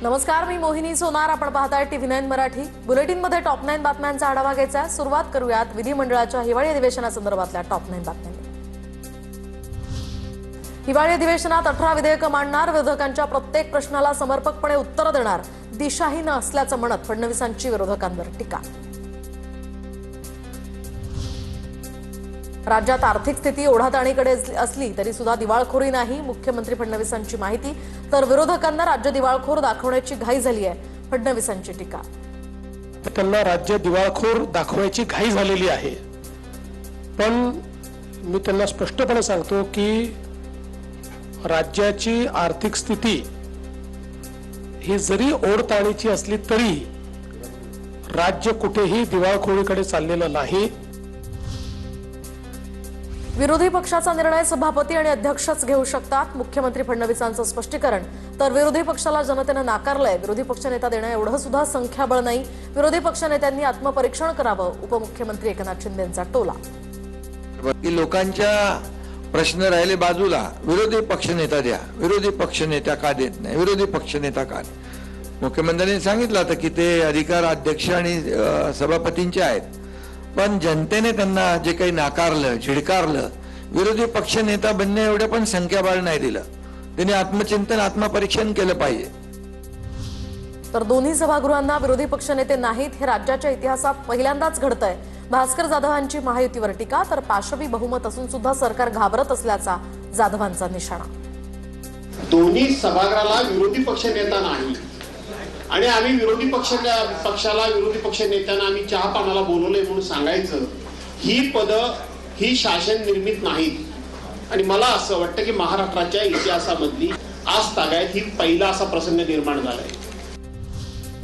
नमस्कार, मी मोहिनी सोनार. आपण पाहताय TV9 मराठी. बुलेटिनमध्ये टॉप 9 बातम्यांचा आढावा घ्यायचा. सुरुवात करूयात विधिमंडळाच्या हिवाळी अधिवेशनासंदर्भातल्या टॉप 9 बातम्यांनी. हिवाळी अधिवेशनात 18 विधेयकं मांडणार, विरोधकांच्या प्रत्येक प्रश्नाला समर्पकपणे उत्तर देणार, दिशाहीन असल्याचं म्हणत फडणवीसांची विरोधकांवर टीका. राज्यात आर्थिक स्थिती ओढाताणीकडे असली तरी सुद्धा दिवाळखोरी नाही, मुख्यमंत्री फडणवीसांची माहिती. तर विरोधकांना राज्य दिवाळखोर दाखवण्याची घाई झाली आहे, फडणवीसांची टीका. त्यांना राज्य दिवाळखोर दाखवायची घाई झालेली आहे. पण मी त्यांना स्पष्टपणे सांगतो की राज्याची आर्थिक स्थिती ही जरी ओढताणीची असली तरी राज्य कुठेही दिवाळखोरीकडे चाललेलं नाही. विरोधी पक्षाचा निर्णय सभापती आणि अध्यक्षच घेऊ शकतात, मुख्यमंत्री फडणवीसांचं स्पष्टीकरण. तर विरोधी पक्षाला जनतेनं नाकारलंय, विरोधी पक्षनेता देण्या एवढं सुद्धा संख्याबळ नाही, विरोधी पक्षनेत्यांनी आत्मपरीक्षण करावं, उपमुख्यमंत्री एकनाथ शिंदेंचा टोला. लोकांच्या प्रश्न राहिले बाजूला, विरोधी पक्षनेता द्या, विरोधी पक्षनेता का देत नाही, विरोधी पक्षनेता का. मुख्यमंत्र्यांनी सांगितलं होतं की ते अधिकार अध्यक्ष आणि सभापतींचे आहेत, पण जनतेने त्यांना जे काही नाकारलं, झिडकारलं, विरोधी पक्षनेता बनणे एवढे पण संख्याबळ नाही दिलं. त्यांनी आत्मचिंतन, आत्मपरीक्षण केलं पाहिजे. तर दोन्ही सभागृहांना विरोधी पक्षनेते नाहीत, हे राज्याच्या इतिहासात पहिल्यांदाच घडतंय. भास्कर जाधवांची महायुतीवर टीका. तर पाशवी बहुमत असून सुद्धा सरकार घाबरत असल्याचा जाधवांचा निशाणा. दोन्ही सभागृहाला विरोधी पक्षनेता नाही आणि आम्ही विरोधी पक्षाला विरोधी पक्ष नेत्यांना आम्ही चहा पाण्याला बोलवलंय म्हणून सांगायचं, ही पदं ही शासन निर्मित नाहीत. आणि मला असं वाटतं की महाराष्ट्राच्या इतिहासामधली आज तागायत ही पहिला असा प्रसंग निर्माण झालाय.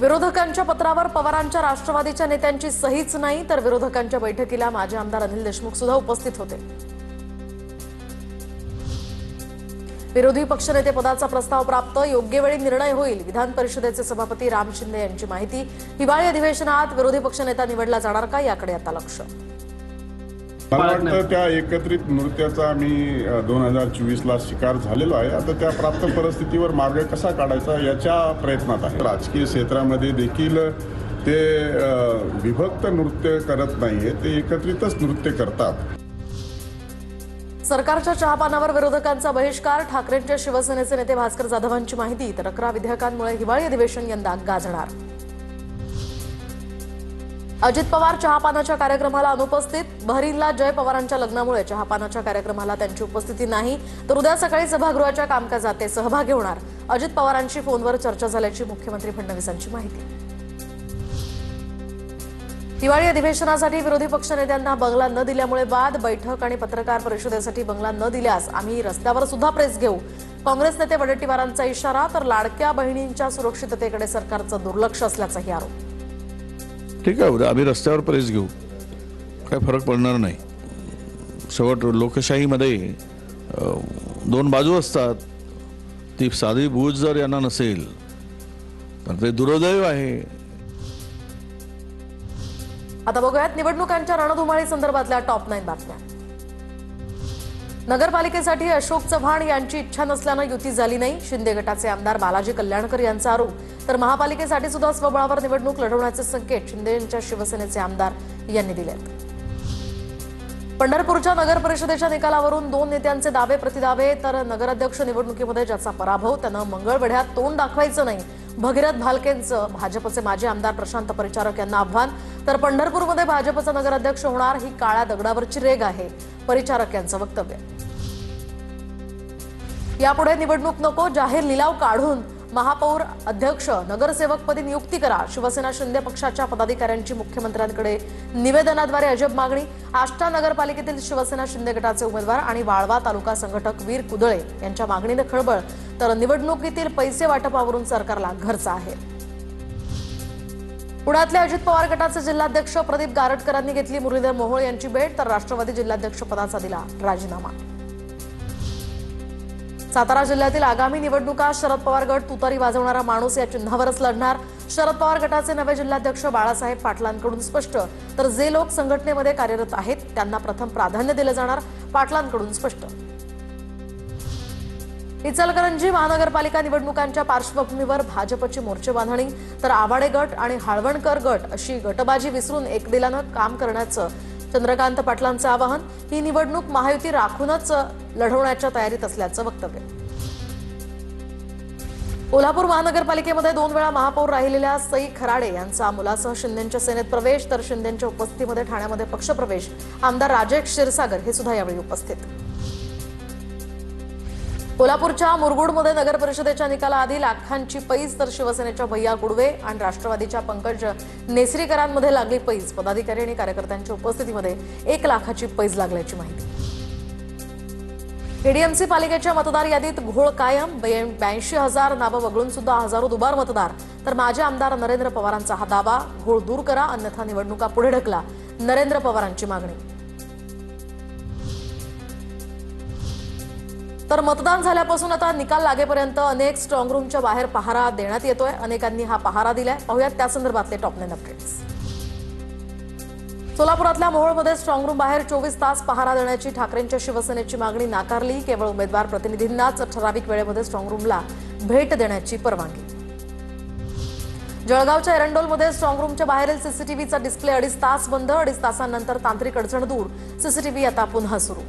विरोधकांच्या पत्रावर पवारांच्या राष्ट्रवादीच्या नेत्यांची सहीच नाही. तर विरोधकांच्या बैठकीला माजी आमदार अनिल देशमुख सुद्धा उपस्थित होते. विरोधी पक्षनेते पदाचा प्रस्ताव प्राप्त, योग्य वेळी निर्णय होईल, विधान परिषदेचे सभापती राम शिंदे यांची माहिती. हिवाळी अधिवेशनात विरोधी पक्षनेता निवडला जाणार का, याकडे आता लक्ष. मला वाटतं त्या एकत्रित नृत्याचा मी 2024ला शिकार झालेलो आहे. आता त्या प्राप्त परिस्थितीवर मार्ग कसा काढायचा याच्या प्रयत्नात आहे. राजकीय क्षेत्रामध्ये देखील ते विभक्त नृत्य करत नाहीये, ते एकत्रितच नृत्य करतात. सरकारच्या चहापानावर विरोधकांचा बहिष्कार, ठाकरेंच्या शिवसेनेचे नेते भास्कर जाधवांची माहिती. तर 11 विधेयकांमुळे हिवाळी अधिवेशन यंदा गाजणार. अजित पवार चहापानाच्या कार्यक्रमाला अनुपस्थित, बहरीनला जय पवारांच्या लग्नामुळे चहापानाच्या कार्यक्रमाला त्यांची उपस्थिती नाही. तर उद्या सकाळी सभागृहाच्या कामकाजात ते सहभागी होणार. अजित पवारांशी फोनवर चर्चा झाल्याची मुख्यमंत्री फडणवीसांची माहिती. हिवाळी अधिवेशनासाठी विरोधी पक्षनेत्यांना बंगला न दिल्यामुळे वाद, बैठक आणि पत्रकार परिषदेसाठी बंगला न दिल्यास आम्ही रस्त्यावर सुद्धा प्रेस घेऊ, काँग्रेस नेते वडेट्टीवारांचा इशारा. तर लाडक्या बहिणींच्या सुरक्षिततेकडे सरकारचं दुर्लक्ष असल्याचाही आरोप. ठीक आहे, उद्या आम्ही रस्त्यावर प्रेस घेऊ, काय फरक पडणार नाही. शेवट लोकशाहीमध्ये 2 बाजू असतात. ती साधी बूज जर यांना नसेल तर ते दुर्दैव आहे. आता बघूयात निवडणुकांच्या रणधुमाळी संदर्भातल्या टॉप 9 बातम्या. नगरपालिकेसाठी अशोक चव्हाण यांची इच्छा नसल्यानं युती झाली नाही, शिंदे गटाचे आमदार बालाजी कल्याणकर यांचा आरोप. तर महापालिकेसाठी सुद्धा स्वबळावर निवडणूक लढवण्याचे संकेत शिंदेंच्या शिवसेनेचे आमदार यांनी दिलेत. पंढरपूरच्या नगर परिषदेच्या निकालावरून 2 नेत्यांचे दावे प्रतिदावे. तर नगराध्यक्ष निवडणुकीमध्ये ज्याचा पराभव, त्यानं मंगळवेढ्यात तोंड दाखवायचं नाही, भगीरथ भालकेंचं भाजपचे माजी आमदार प्रशांत परिचारक यांना आव्हान. तर पंढरपूरमध्ये भाजपचा नगराध्यक्ष होणार ही काळ्या दगडावरची रेग आहे, परिचारक यांचं वक्तव्य. यापुढे निवडणूक नको, जाहीर लिलाव काढून महापौर, अध्यक्ष, नगरसेवकपदी नियुक्ती करा, शिवसेना शिंदे पक्षाच्या पदाधिकाऱ्यांची मुख्यमंत्र्यांकडे निवेदनाद्वारे अजब मागणी. आष्टा नगरपालिकेतील शिवसेना शिंदे गटाचे उमेदवार आणि वाळवा तालुका संघटक वीर कुदळे यांच्या मागणीने खळबळ. तर निवडणुकीतील पैसे वाटपावरून सरकारला घरचा आहे. पुण्यातल्या अजित पवार गटाचे जिल्हाध्यक्ष प्रदीप गारटकरांनी घेतली मुरलीधर मोहोळ यांची भेट. तर राष्ट्रवादी जिल्हाध्यक्ष पदाचा दिला राजीनामा. सातारा जिल्ह्यातील आगामी निवडणुका शरद पवार गट तुतारी वाजवणारा माणूस या चिन्हावरच लढणार. शरद पवार गटाचे नवे जिल्हाध्यक्ष बाळासाहेब पाटलांकडून स्पष्ट. तर जे लोक संघटनेमध्ये कार्यरत आहेत त्यांना प्रथम प्राधान्य दिले जाणार, पाटलांकडून स्पष्ट. इचलकरंजी महानगरपालिका निवडणुकांच्या पार्श्वभूमीवर भाजपची मोर्चेबांधणी तर आवाडे गट आणि हाळवणकर गट अशी गटबाजी विसरून एकदिलानं काम करण्याचं चंद्रकांत पाटलांचं आवाहन. ही निवडणूक महायुती राखूनच लढवण्याच्या तयारीत असल्याचं वक्तव्य. कोल्हापूर महानगरपालिकेमध्ये 2 वेळा महापौर राहिलेल्या सई खराडे यांचा मुलासह शिंदेच्या सेनेत प्रवेश तर शिंदेच्या उपस्थितीमध्ये ठाण्यामध्ये पक्षप्रवेश. आमदार राजेश क्षीरसागर हे सुद्धा यावेळी उपस्थित. कोल्हापूरच्या मुरगुडमध्ये नगर परिषदेच्या निकालाआधी लाखांची पैज तर शिवसेनेच्या भैया गुडवे आणि राष्ट्रवादीच्या पंकज नेसरीकरांमध्ये लागली पैज. पदाधिकारी आणि कार्यकर्त्यांच्या उपस्थितीमध्ये 1 लाखाची पैज लागल्याची माहिती. केडीएमसी पालिकेच्या मतदार यादीत घोळ कायम. 82,000 नावं वगळून सुद्धा हजारो दुबार मतदार. तर माजी आमदार नरेंद्र पवारांचा हा दावा. घोळ दूर करा अन्यथा निवडणुका पुढे ढकला, नरेंद्र पवारांची मागणी. तर मतदान झाल्यापासून आता निकाल लागेपर्यंत अनेक स्ट्रॉंग रूमच्या बाहेर पहारा देण्यात येतोय. अनेकांनी हा पहारा दिलाय. पाहूयात त्या संदर्भातले टॉप 9 अपडेट्स. सोलापुरातल्या मोहोळमध्ये स्ट्रॉंग रूम बाहेर 24 तास पहारा देण्याची ठाकरेंच्या शिवसेनेची मागणी नाकारली. केवळ उमेदवार प्रतिनिधींनाच ठराविक वेळेमध्ये स्ट्रॉंग रूमला भेट देण्याची परवानगी. जळगावच्या एरंडोलमध्ये स्ट्रॉंग रूमच्या बाहेरील सीसीटीव्हीचा डिस्प्ले 2.5 तास बंद. 2.5 तासांनंतर तांत्रिक अडचण दूर. सीसीटीव्ही आता पुन्हा सुरू.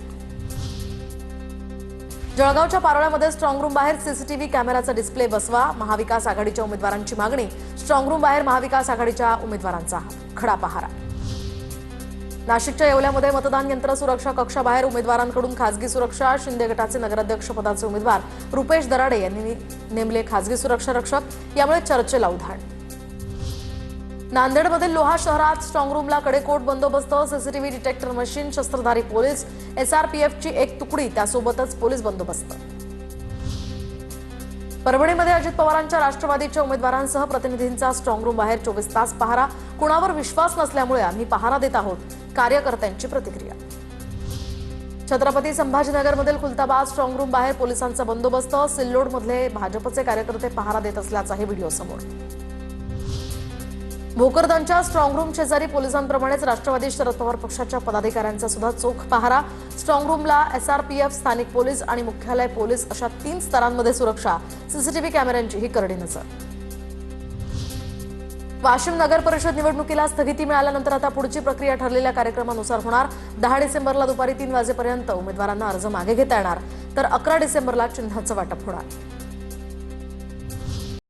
जळगावच्या पारोळ्यामध्ये स्ट्रॉंग रूम बाहेर सीसीटीव्ही कॅमेराचा डिस्प्ले बसवा. महाविकास आघाडीच्या उमेदवारांची मागणी. स्ट्रॉंग रूम बाहेर महाविकास आघाडीच्या उमेदवारांचा खडा पहारा. नाशिकच्या येवल्यामध्ये मतदान यंत्र सुरक्षा कक्षाबाहेर उमेदवारांकडून खासगी सुरक्षा. शिंदे गटाचे नगराध्यक्ष पदाचे उमेदवार रुपेश दराडे यांनी नेमले खासगी सुरक्षा रक्षक. यामुळे चर्चेला उधाण. नांदेडमधील लोहा शहरात स्ट्रॉंग रूमला कडेकोट बंदोबस्त. सीसीटीव्ही डिटेक्टर मशीन, शस्त्रधारी पोलीस, एसआरपीएफची 1 तुकडी, त्यासोबतच पोलीस बंदोबस्त. परभणीमध्ये अजित पवारांच्या राष्ट्रवादीच्या उमेदवारांसह प्रतिनिधींचा स्ट्रॉंग रूम बाहेर 24 तास पहारा. कुणावर विश्वास नसल्यामुळे आम्ही पहारा देत आहोत, कार्यकर्त्यांची प्रतिक्रिया. छत्रपती संभाजीनगरमधील खुलताबाद स्ट्रॉंग रूम बाहेर पोलिसांचा बंदोबस्त. सिल्लोडमधले भाजपचे कार्यकर्ते पहारा देत असल्याचाही व्हिडिओ समोर. भोकरदनच्या स्ट्रॉंग रूम शेजारी पोलिसांप्रमाणेच राष्ट्रवादी शरद पवार पक्षाच्या पदाधिकाऱ्यांचा सुद्धा चोख पहारा. स्ट्रॉंग रूमला एसआरपीएफ, स्थानिक पोलीस आणि मुख्यालय पोलीस अशा 3 स्तरांमध्ये सुरक्षा. सीसीटीव्ही कॅमेऱ्यांची ही करडी नजर. वाशिम नगर परिषद निवडणुकीला स्थगिती मिळाल्यानंतर आता पुढची प्रक्रिया ठरलेल्या कार्यक्रमानुसार होणार. 10 डिसेंबरला दुपारी 3 वाजेपर्यंत उमेदवारांना अर्ज मागे घेता येणार तर 11 डिसेंबरला चिन्हाचं वाटप होणार.